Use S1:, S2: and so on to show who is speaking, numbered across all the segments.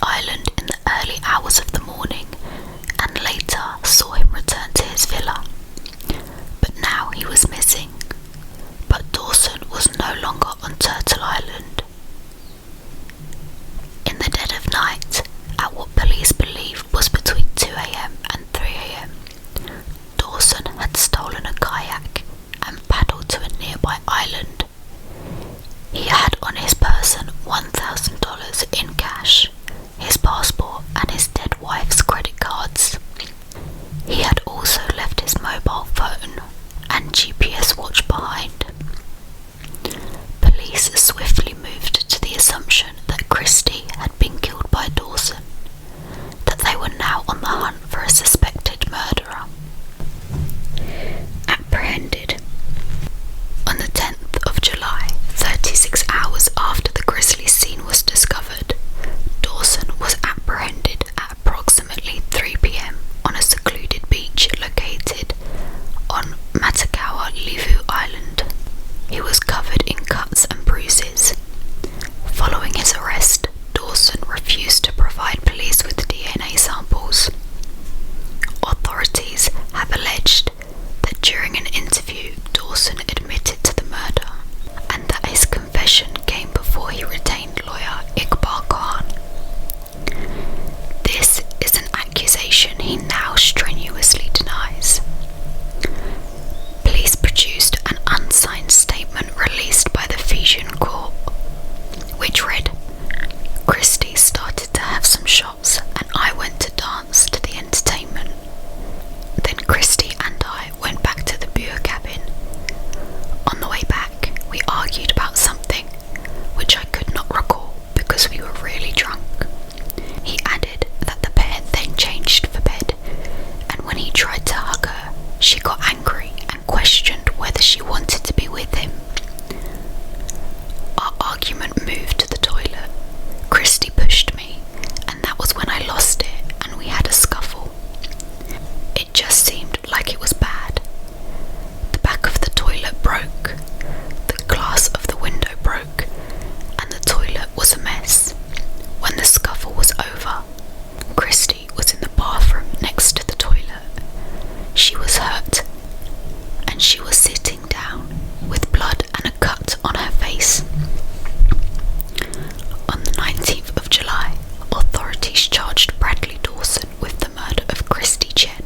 S1: island in the early hours of the morning and later saw him return to his villa. But now he was missing. But Dawson was no longer on Turtle Island. In the dead of night, at what police believe was between 2 a.m. and 3 a.m., Dawson had stolen a kayak and paddled to a nearby island. He had on his person $1,000 in cash, his passport and his dead wife's credit cards. He had also left his mobile phone and GPS watch behind. Police swiftly moved to the assumption that Christie had been killed by Dawson, that they were now on the hunt for a suspected murderer. Apprehended. On the 10th of July, 36 hours after the grisly scene was discovered, Dawson was apprehended at approximately 3 p.m. on a secluded beach located on Matakawa Levu Island. He was covered in cuts and bruises. Following his arrest, Dawson refused to provide police with DNA samples. Authorities have alleged that during an interview, Dawson admitted to the murder, and that his confession came before he retained lawyer Iqbal Khan. This is an accusation he now strenuously denies. Police produced an unsigned statement released by the Fijian court, which read, "Christie started to have some shots and I went to dance to the entertainment. Then Christie and I went back to the Bua cabin. On the way back, we argued about something, which I could not recall because we were really drunk." He added that the pair then changed for bed, and when he tried to hug her, she got angry and questioned whether she wanted to be with him. Our argument moved to the toilet. Christie pushed me, and that was when I lost it and we had a scuffle. It just seemed like it was bad. The back of the toilet broke, the glass of the window broke, and the toilet was a mess. When the scuffle was over, Christie was in the bathroom next to the toilet. She was hurt, and she was sitting down with blood and a cut on her face. On the 19th of July, authorities charged Bradley Dawson with the murder of Christie Chen.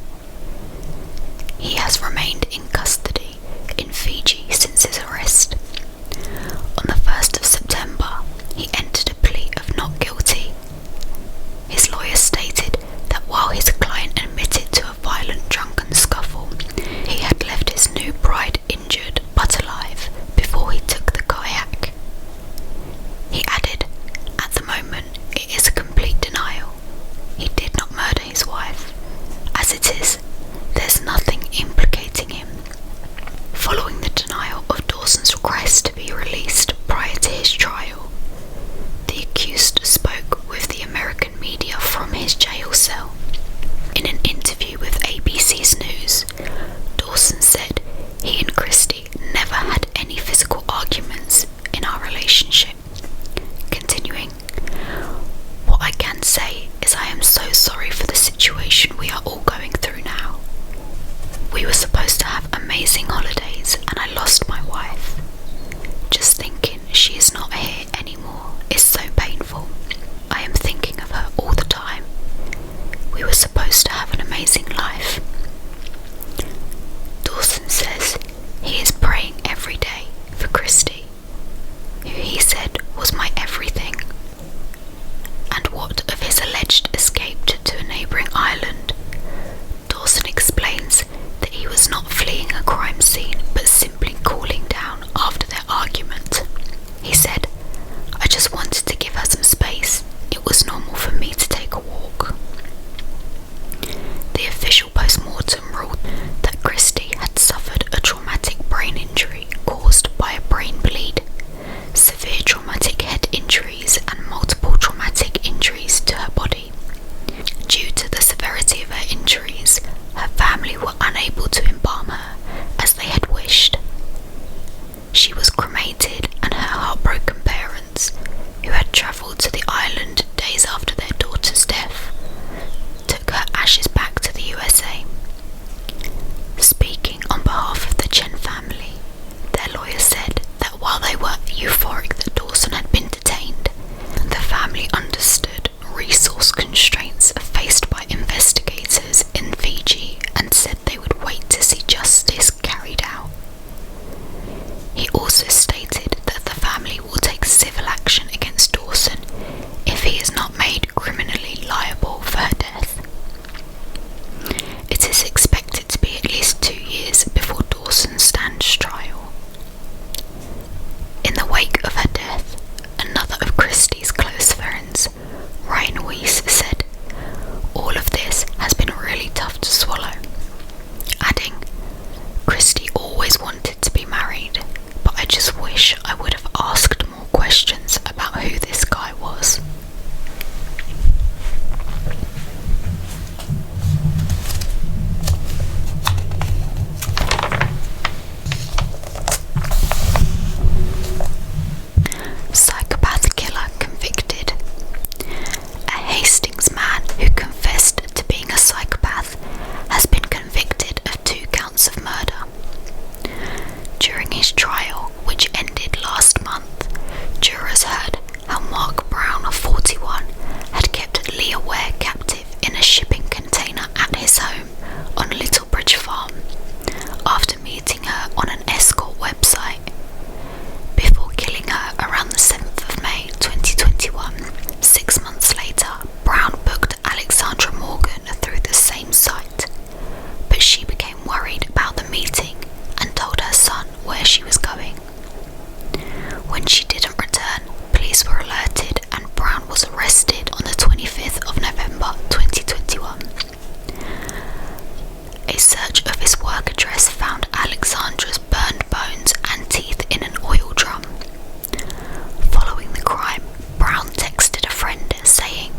S1: He has remained in custody in Fiji since his arrest. On the 1st of September, he entered a plea of not guilty. His lawyer stated that while his client admitted to a violent drunken scuffle, he had left his new bride injured but alive before he took the kayak. He added, "At the moment, it is a complete denial. He did not murder his wife. As it is, there's nothing implicating him." Following the denial of Dawson's request to be released prior to his trial, the accused spoke with the American media from his jail cell. In an interview with ABC's News, Dawson said he and Christie never had any physical arguments in our relationship. Continuing, "What I can say is I am so sorry for the situation we are all going through now. We were supposed to have amazing holidays and I lost my wife. Just thinking she is not here anymore is so painful. I am thinking of her all the time. We were supposed to have an amazing life." Dawson says he is praying every day for Christie, who he said was my everything. And what of his alleged escape to a neighbouring island? Dawson explains that he was not fleeing a crime scene but simply cooling down after their argument. He said, "I just wanted to give her some space. It was normal for me to take a walk." The official post-mortem ruled that Christie had suffered a traumatic brain injury caused by a brain bleed, severe traumatic head injuries and multiple traumatic injuries to her body. Due to the severity of her injuries, her family were unable to embalm her as they had wished. She was cremated and her heartbroken parents, who had travelled to the island days after their daughter A search of his work address found Alexandra's burned bones and teeth in an oil drum. Following the crime, Brown texted a friend saying,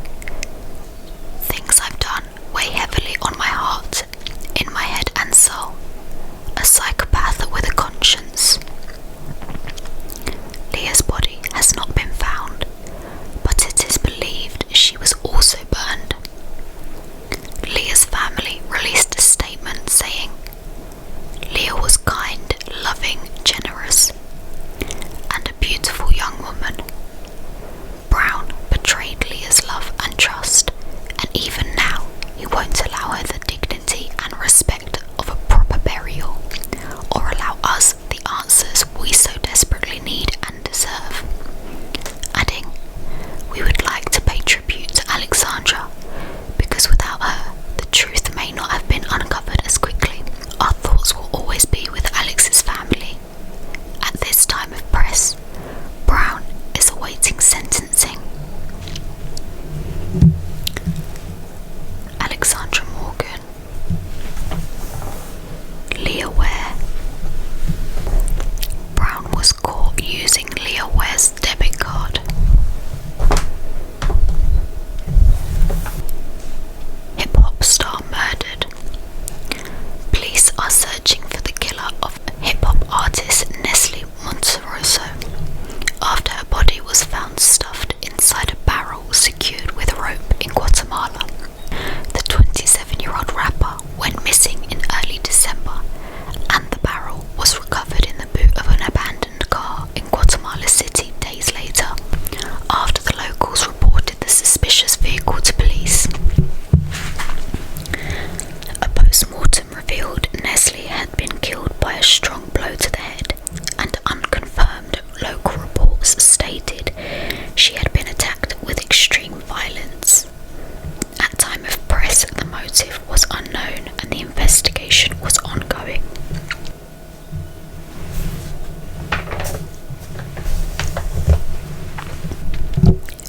S1: "Things I've done weigh heavily on my heart, in my head and soul. A psychopath with a conscience." Leah's body has not been found, but it is believed she was also burned. Leah's family released a statement saying, "Leah was kind, loving, generous, and a beautiful young woman. Brown betrayed Leah's love and trust, and even now he won't allow her the dignity and respect of a proper burial, or allow us the answers we so desperately need and deserve." Adding, "We would like to pay tribute to Alexandra, because without her, the truth may not have been uncovered as quickly. Our thoughts will always be with Alex's family. At this time of press, Brown is awaiting sentencing." Alexandra Morgan. Leah Ware. Brown was caught using Leah Ware's debit card. Hip-hop star murdered. Police are searching for the killer of hip-hop artist Nestle Monteroso after her body was found stuffed inside a barrel secured with rope in Guatemala. The 27-year-old rapper went missing in early December, and the barrel was recovered in the boot of an abandoned car in Guatemala City days later, after the locals reported the suspicious vehicle to police. A post-mortem revealed Nestle had been killed by a strong blow to the head, and unconfirmed local reports stated she had been attacked with extreme violence. At time of press, the motive was unknown and the investigation was ongoing.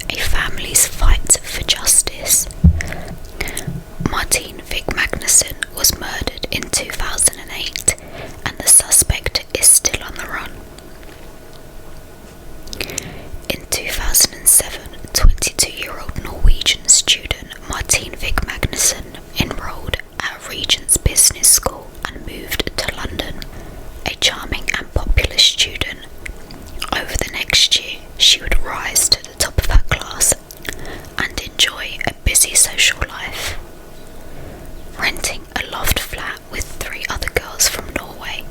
S1: A family's fight for justice. Martine Vick Magnuson was murdered in 2008, and the suspect is still on the run. In 2007, 22-year-old Norwegian student Martine Vick Magnuson enrolled at Regent's Business School and moved to London. A charming and popular student, over the next year she would rise to the top of her class and enjoy a busy social life, renting a loft flat with 3 other girls from Norway.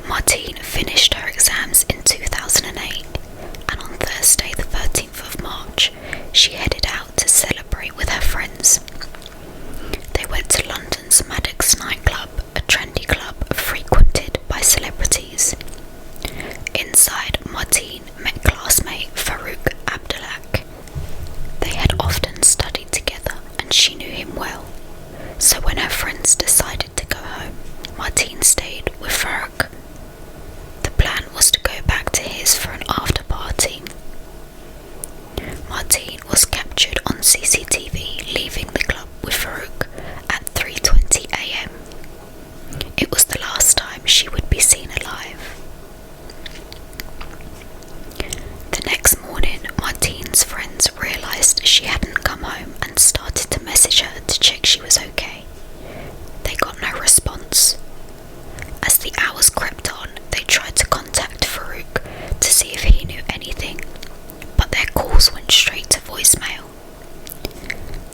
S1: Martine finished her exams in 2008, and on Thursday the 13th of March she headed out to celebrate with her friends. They went to London's Maddox nightclub, a trendy club frequented by celebrities. Inside, Martine met classmate Farouk Abdulak. They had often studied together and she knew him well, so when her friends decided to go home, Martine stayed with Farouk. The plan was to go back to his for an after party. Martine was captured on CCTV leaving the club with Farouk at 3:20 a.m. It was the last time she would be seen alive. The next morning, Martine's friends realised she hadn't come home and started to message her to check she was okay. They got no response. As the hours crept on, they tried to contact Farouk to see if he knew anything, but their calls went straight to voicemail.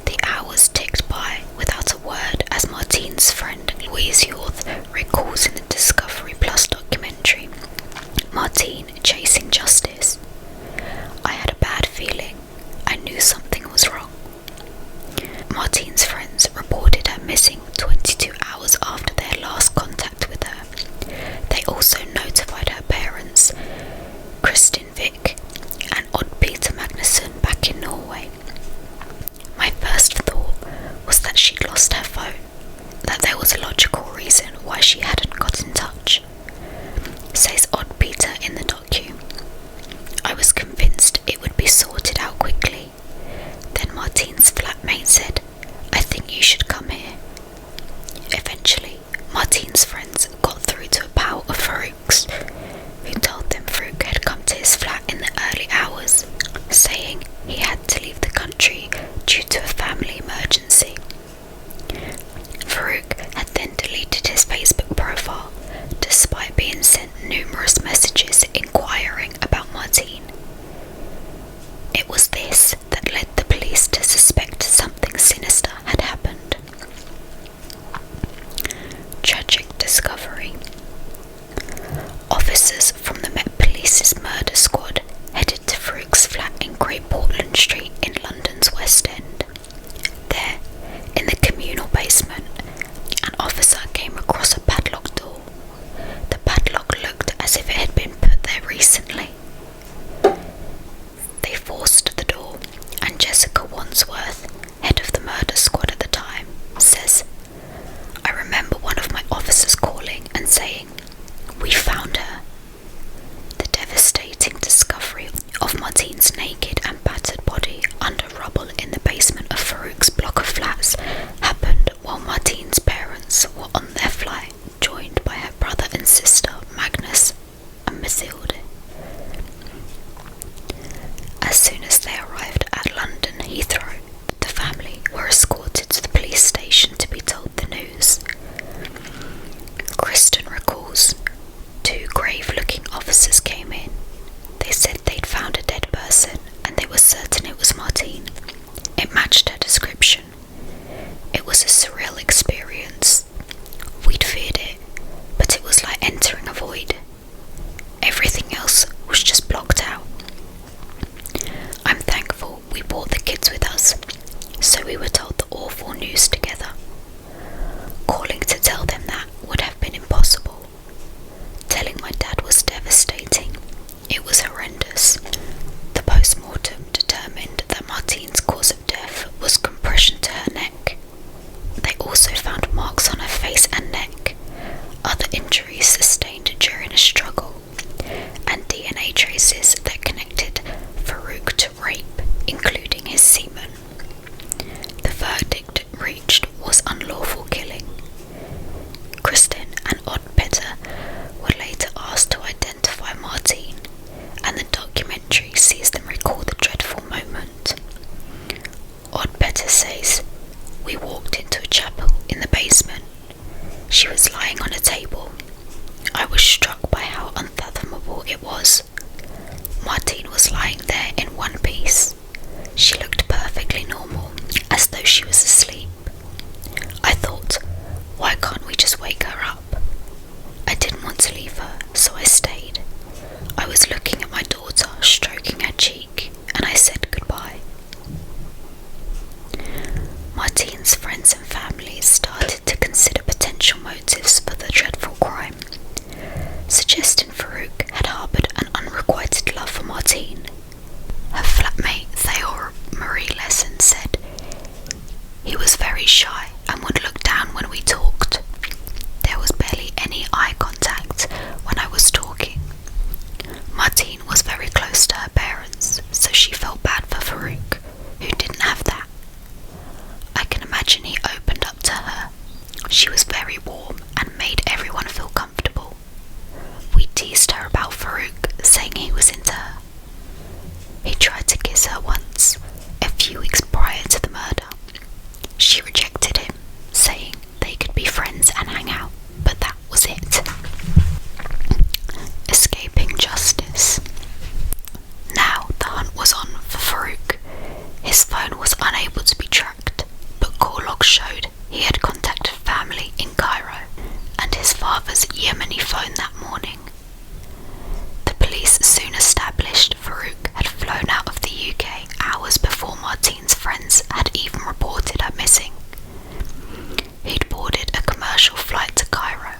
S1: The hours ticked by without a word, as Martine's friend Louise Yorth recalls in the Discovery Plus documentary, Martine Chasing Justice. "I had a bad feeling. I knew something was wrong." Martine's friends reported her missing 22 hours after their last contact with her. They also notified her parents, Kristin Vick and Odd Peter Magnuson, back in Norway. "My first thought was that she'd lost her phone, that there was a logical reason why she hadn't got in touch," says Odd Peter in the docu. "I was convinced it would be sorted out quickly. Then Martine's flatmate said, 'I think you should come here.' A Martin's friends got through to a pal of Farouk's, who told them Farouk had come to his flat in the early hours, saying he had to leave the country due to a family emergency. Farouk had then deleted his Facebook profile, despite being sent numerous messages inquiring about Martin. It was this that led the police to suspect something sinister had happened. Tragic discovery. Officers from the Met Police's murder squad headed to Farouk's flat in Great Portland Street in London's West End. There, in the communal basement, an officer came across a padlocked door. The padlock looked as if it had been put there recently. They forced the door, and Jessica Wansworth, head of the murder squad at the time, says, "I remember one of my officers calling and saying, 'We found her.'" The devastating discovery of Martin's naked and battered body under rubble in the basement of Farouk's block of flats happened while Martin's parents were on their flight, joined by her brother and sister Magnus and Mathilde. As soon as they arrived at London Heathrow, the family were escorted to the police station to be told the news. Kristen recalls, 2 grave-looking officers came in. They said they'd found a dead person and they were certain it was Martin. It matched her description. It was a surreal experience. We'd feared it, but it was like entering a void. Everything else was just blocked out. I'm thankful we brought the kids with us, so we were told the awful news together. Calling to tell them that would have been impossible. Telling my dad was devastating. It was horrendous. The post-mortem determined that Martin's cause of death was compression to her neck. They also found marks on her face and neck, other injuries sustained during a struggle, and DNA traces that connected Farouk to rape, including his semen. The verdict reached was unlawful killing. Kristen and Oddpetter were later asked to identify Martin, and the documentary sees them recall the dreadful moment. Oddpetter says, "We walked into a chapel in the basement. She was lying on a table. I was struck by how unfathomable it was. Martin was lying there in one piece. She looked perfectly normal, as though she was asleep. I thought, why can't we just wake her up? I didn't want to leave her, so I stayed. I was looking at my daughter, stroking her cheek, and I said goodbye." Martin's friends and family started to consider potential motives for the dreadful crime, suggesting Farouk had harboured an unrequited love for Martin. Her flatmate Theora Marie Lesson said, "He was very shy and would look down when we talked. There was barely any eye contact when I was talking. Martin was very close to her parents, so she felt bad for Farouk, who didn't have that. I can imagine he opened up to her. She was very warm and made everyone feel comfortable. We teased her about Farouk, saying he was into her. He tried to kiss her once, a few weeks prior to the murder. She rejected him, saying they could be friends and hang out, but that was it." Escaping justice. Now the hunt was on for Farouk. His phone was unable to be tracked, but call logs showed he had contacted family in Cairo and his father's Yemeni phone that morning. The police soon established Farouk had flown out of the UK hours before Martin's friends had even reported her missing. He'd boarded a commercial flight to Cairo,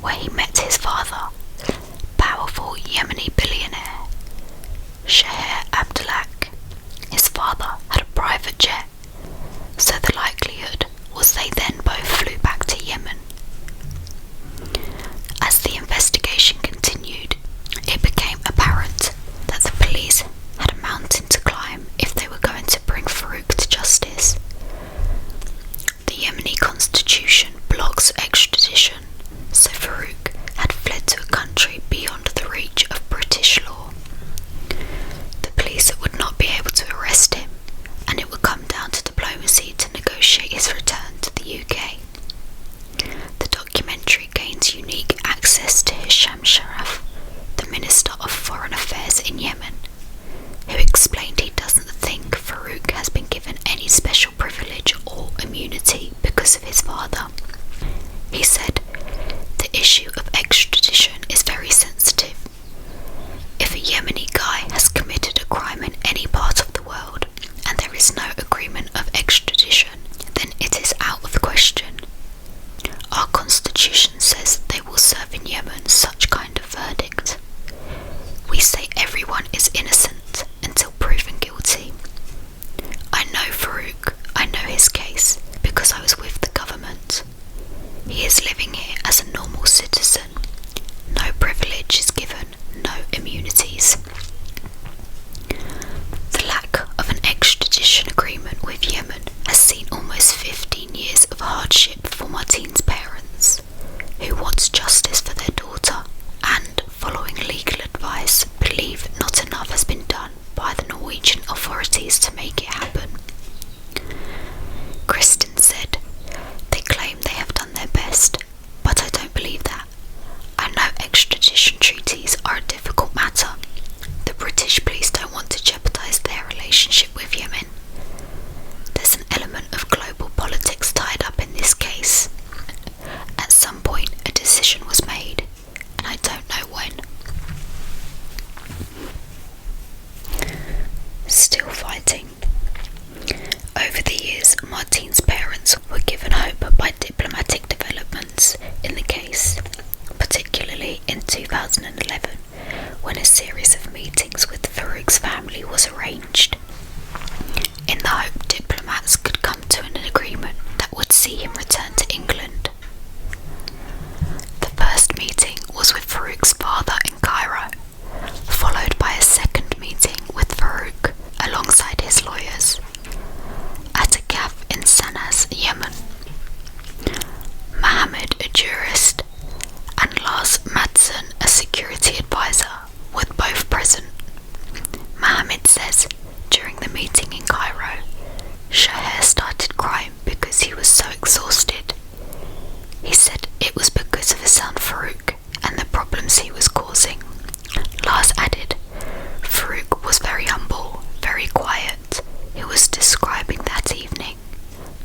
S1: where he met his father, powerful Yemeni billionaire Sheher Abdulak. His father had a private jet, so the likelihood was they then both flew back to Yemen. As the investigation continued, it became apparent that the police had a mountain to climb if they were going to bring Farouk to justice. The Yemeni constitution Constitution says they will serve in Yemen such kind of verdict. We say everyone is innocent until proven guilty. I know Farouk, I know his case, because I was with the government. He is living here as a normal citizen. No privilege is given, no immunities. The lack of an extradition agreement with Yemen has seen almost 15 years of hardship for Martine's parents, who wants justice for their daughter, and, following legal advice, believe not enough has been done by the Norwegian authorities to make it happen. Kristen said, "They claim they have done their best, but I don't believe that. I know extradition treaties are a difficult matter. The British police don't want to jeopardise their relationship with Yemen. There's an element of global politics tied up in this case. At some point a decision was made, and I don't know when." Still fighting. Over the years, Martine's parents were given hope by diplomatic developments in the case, particularly in 2011, when a series of meetings with Farouk's family was arranged, in the hope diplomats could come to an agreement that would see him return to England. The first meeting was with Farouk's father in Cairo, followed by a second meeting with Farouk alongside his lawyers at a caf in Sanaz, Yemen. Mohammed, a jurist, and Lars Madsen, a security advisor, were both present. Mohammed says, during the meeting in Cairo, Shaher started crying because he was so exhausted. He said it was because of his son Farouk and the problems he was causing. Lars added, Farouk was very humble, very quiet. He was describing that evening,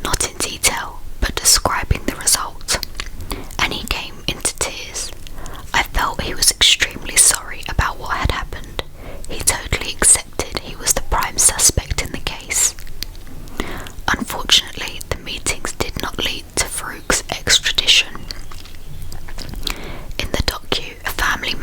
S1: not in detail, but describing the result, and he came into tears. I felt he was extremely sorry about what had happened. He totally accepted he was the prime suspect in the case. Unfortunately, the meetings did not lead to Farouk's extradition. In the docu, a family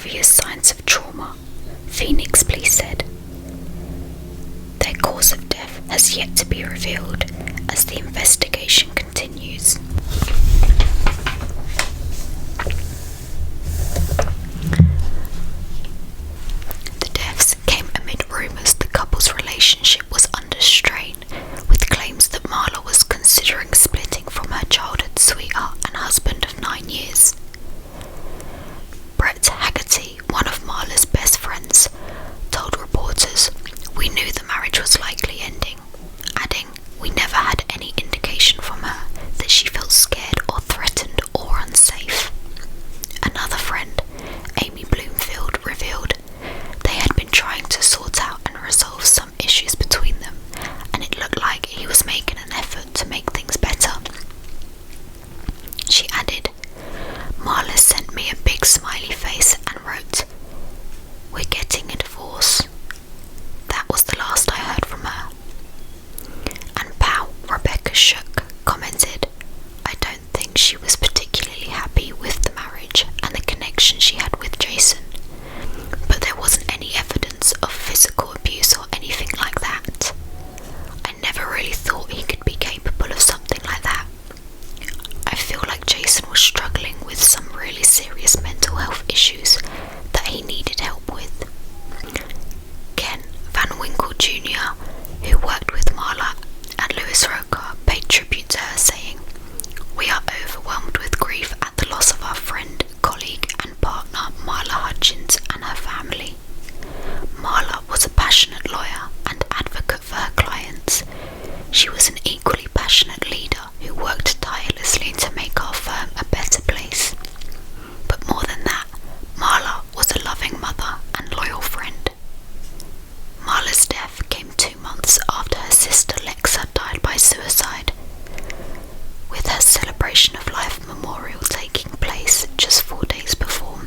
S1: obvious signs of trauma, Phoenix Police said. Their cause of death has yet to be revealed as the investigation continues. The deaths came amid rumours the couple's relationship was under strain, with claims that Marla was considering splitting from her childhood sweetheart and husband of 9 years. Brett Haggerty, one of Marla's best friends, told reporters, "We knew the marriage was likely ending," adding, "We never had any indication from her that she felt scared or threatened or unsafe." Another friend, Amy Bloomfield, revealed they had been trying to sort out and resolve some issues between them, and it looked like he was making an effort to make things better. She added, "Marla sent me a big smiley face and wrote, 'We're getting a divorce.' That was the last I heard from her." And pal Rebecca Shook commented, "I don't think she was particularly happy with the marriage and the connection she had with Jason, but there wasn't any evidence of physical abuse or anything like that. I never really thought he could be capable of something like that. I feel like Jason was struggling with some really serious mental health issues that he needed help with." Ken Van Winkle Jr., who worked with Marla and Louis Roca, paid tribute to her, saying, "We are overwhelmed with grief at the loss of our friend, colleague and partner Marla Hutchins and her family. Marla was a passionate lawyer and advocate for her clients. She was an equally passionate leader who worked tirelessly to make our firm a better place. But more than that, Marla was a loving mother and loyal friend." Marla's death came 2 months after her sister Lexa died by suicide, with her celebration of life memorial taking place just 4 days before.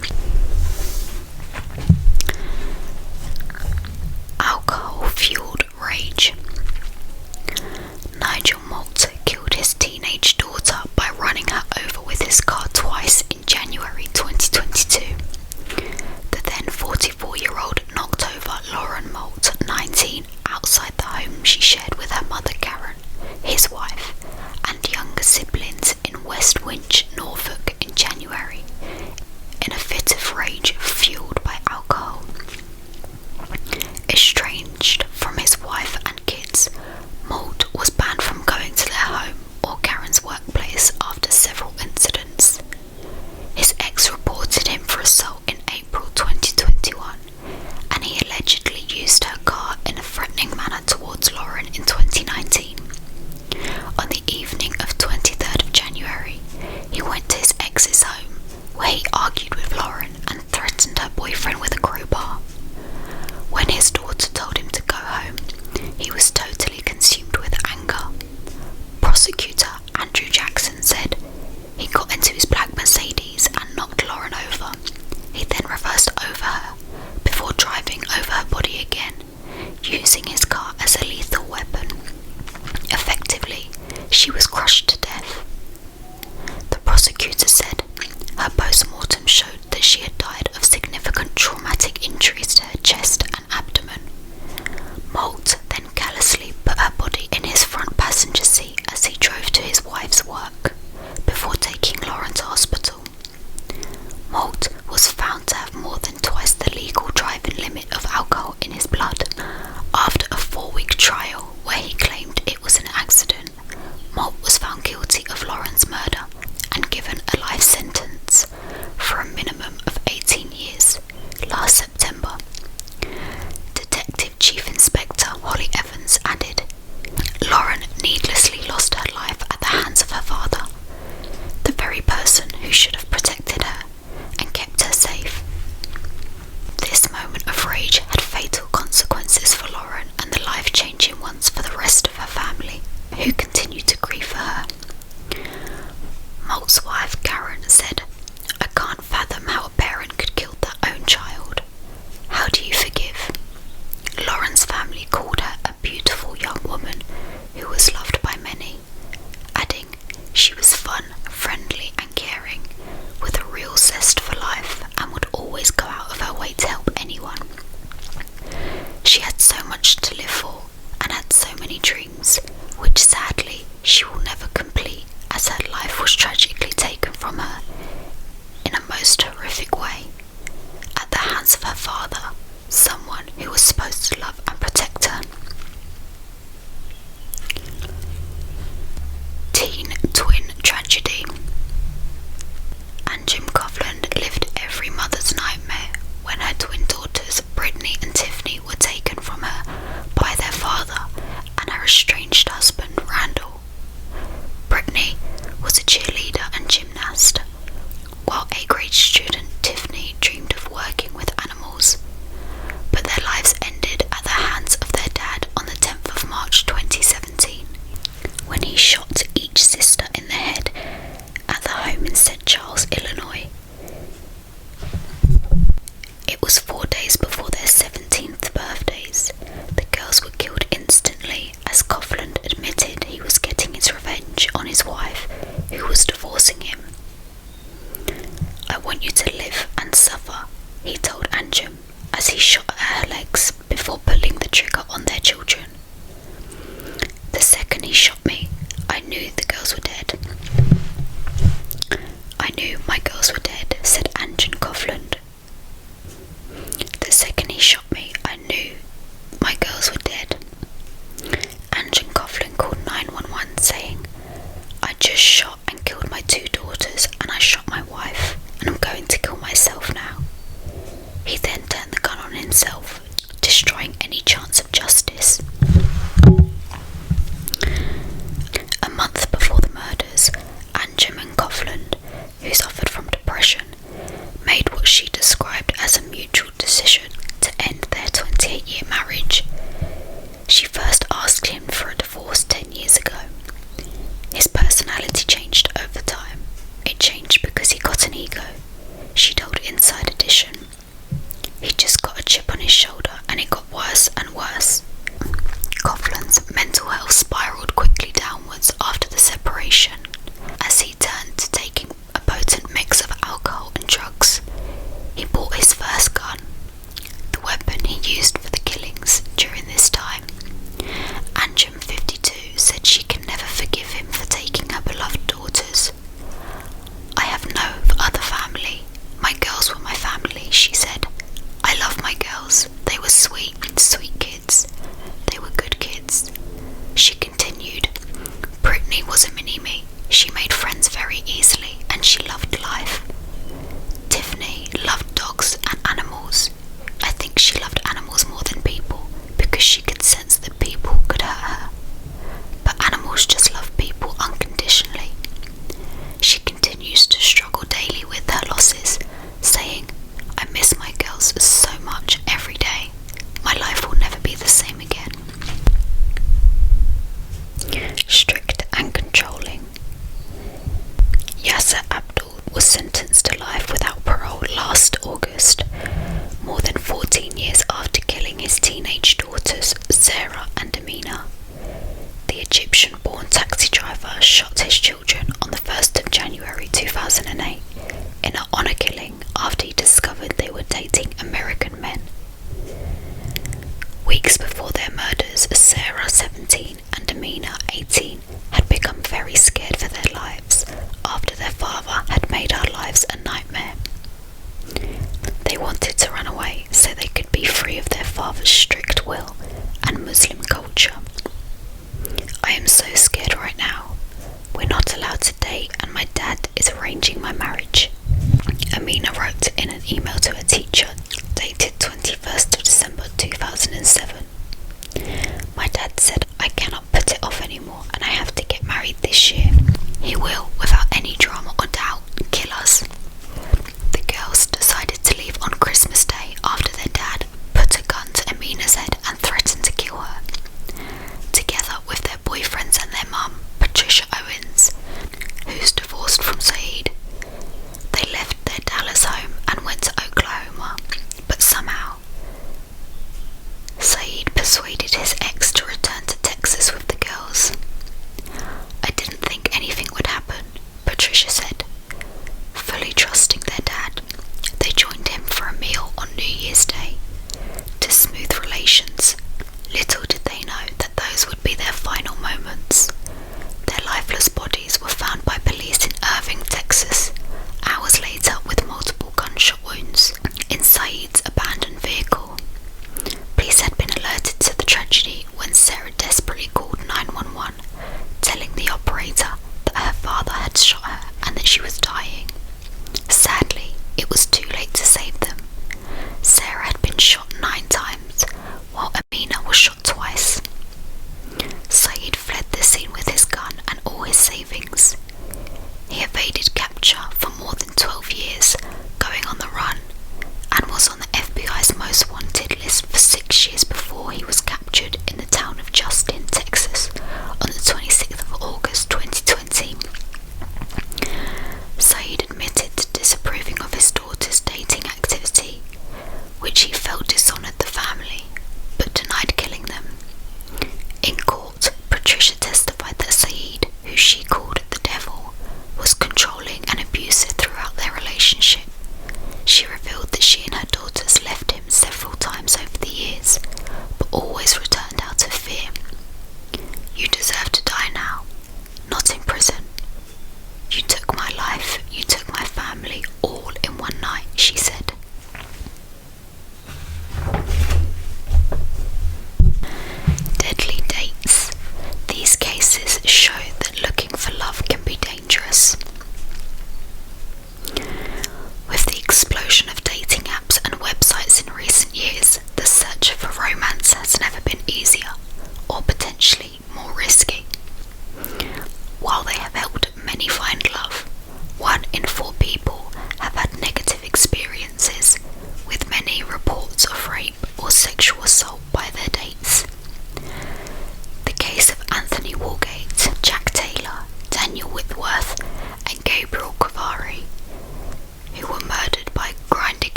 S1: hands of her father, someone who was supposed to love and protect her. Teen twin tragedy. Anne Jim Coughlin lived every mother's nightmare when her twin daughters, Brittany and Tiffany, were taken from her by their father and her estranged husband, Randall. Brittany was a cheerleader and gymnast, while A-grade student Tiffany dreamed of working with animals, but their lives ended at the hands of their dad on the 10th of March 2017, when he shot each sister in the head at the home in St. Charles, Illinois. It was 4 days before their 17th birthdays. The girls were killed instantly as Coughlin admitted he was getting his revenge on his wife, who was divorcing him. "I want you to live and suffer," he told Anjum as he shot at her legs before pulling the trigger on their children. "The second he shot me, I knew the girls were dead. I knew my girls were dead," said Anjum Coughlin. "The second he shot me, I knew my girls were dead." Anjum Coughlin called 911 saying, "I just shot and killed my 2 daughters and I shot my wife and I'm going to kill myself now." He then turned the gun on himself, destroying any chance of justice. A month before the murders, Anjum and Coughlin, who suffered from depression, made what she described as a mutual decision to end their 28-year marriage. She first asked him for a divorce 10 years ago. His personality changed over time. It changed because he got an ego, she told Inside Edition. "He just got a chip on his shoulder and it got worse and worse." Coughlin's mental health spiraled quickly downwards after the separation, as he turned to taking a potent mix of alcohol and drugs. He bought his first gun, the weapon he used for the killings during this time. Anjum, 52, said she can never forgive him for taking her beloved daughters. "I have no other family. My girls were my family," she said. "I love my girls. They were sweet, sweet kids. They were good kids." She continued, "Brittany was a mini-me. She made friends very easily and she loved life. Tiffany loved dogs and animals. I think she loved animals more than people because she could sense that people could hurt her. But animals just love people unconditionally." She continues to struggle daily with her losses, saying, "I miss my girls so much every day. My life will never be the same again." Strict and controlling. Yasser Abdul was sentenced to life without parole last August, more than 14 years after killing his teenage daughters, Sarah and Amina. The Egyptian-born taxi driver shot his children on the 1st of January 2008 in an honour killing after he discovered they were dating American men. Weeks before their murders, Sarah, 17, and Amina, 18, had become very scared for their lives after their father had made our lives a nightmare. They wanted to run away so they could be free of their father's strict will and Muslim culture. "I am so scared right now. We're not allowed to date and my dad is arranging my marriage," Amina wrote in an email to her teacher dated 21st of December 2007. "My dad said I cannot put it off anymore and I have to get married this year. He will, without any drama or doubt, kill us." The girls decided to leave on Christmas Day after their dad put a gun to Amina's head and threatened to kill her. Together with their boyfriends and their mum, Patricia Owens, who's divorced from Saeed, they left their Dallas home and went to Oklahoma.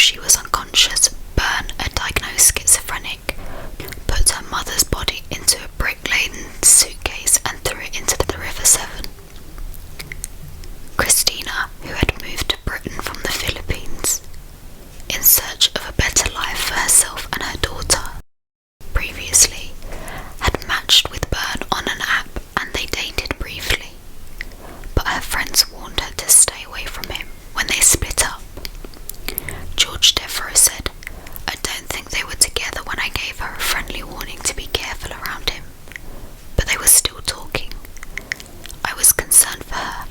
S1: she was unconscious, Byrne, a diagnosed schizophrenic, put her mother's body into a brick-laden suitcase and threw it into the River Severn. Christina, who had moved to Britain from the Philippines in search of a better life for herself and her daughter, previously had matched with Byrne on an app and they dated briefly, but her friends warned her to stay away from him when they split up. George Devereux said, "I don't think they were together when I gave her a friendly warning to be careful around him, but they were still talking. I was concerned for her.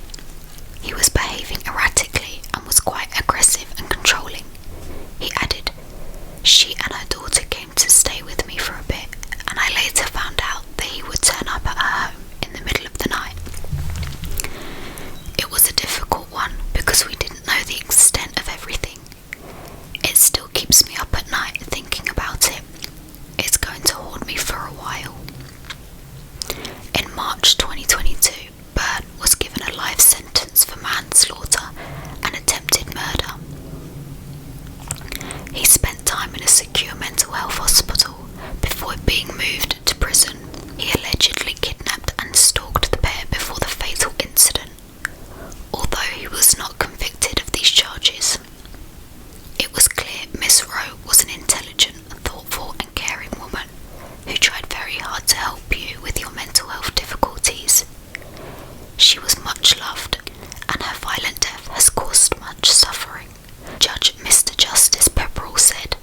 S1: He was behaving erratically and was quite aggressive and controlling." He added, "She and her daughter came to stay with me for a bit, and I later found out that he would turn up at her home in the middle of the night. It was a difficult one because we didn't know the extent of everything. It still keeps me up at night thinking about it. It's going to haunt me for a while." In March 2022, Byrne was given a life sentence for manslaughter and attempted murder. He spent time in a secure mental health hospital before being moved to prison. He allegedly kidnapped and stalked the pair before the fatal incident, although he was not convicted of these charges. It was clear Miss Rowe was an intelligent, thoughtful and caring woman who tried very hard to help you with your mental health difficulties. She was much loved, and her violent death has caused much suffering, Judge Mr. Justice Pepperell said,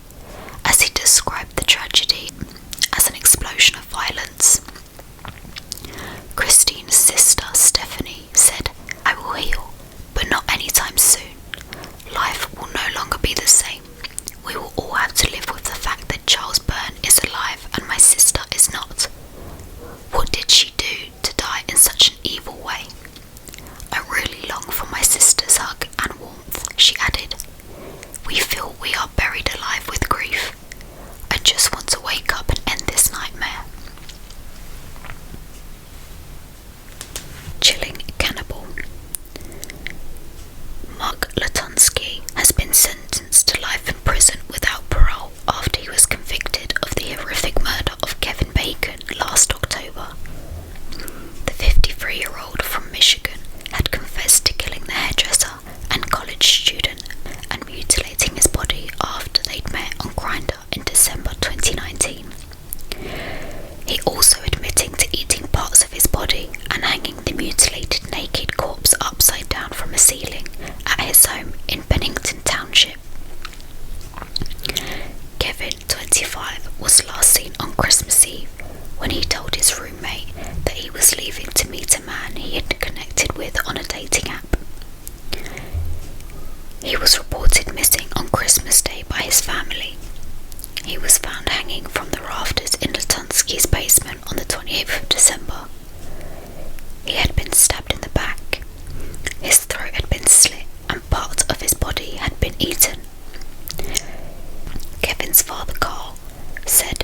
S1: as he described the tragedy as an explosion of violence. Christine's sister, Stephanie, said, "I will heal, but not anytime soon. Life will no longer be the same. We will all have to live with the fact that Charles Byrne is alive and my sister is not. What did she do to die in such an evil way? I really long for my sister's hug and warmth," she added. "We feel we are buried alive with grief. I just want to wake up and end this nightmare." Chilling cannibal. Mark Latunsky has been sentenced to life in prison without parole after he was convicted of the horrific murder of Kevin Bacon last October. The 53-year-old from Michigan had confessed to killing the hairdresser and college student and mutilating his body after they'd met on Grindr in December 2019. He also admitting to eating parts of his body and hanging the mutilated naked corpse upside down from a ceiling at his home in Bennington Township. Kevin, 25, was last seen on Christmas Eve when he told his roommate that he was leaving to meet a man he had connected with on a dating app. He was reported missing on Christmas Day by his family. He was found hanging from the rafters in Latunsky's basement on the 28th of December. He had been stabbed in the back. His throat had been slit and part of his body had been eaten. Kevin's father, Carl, said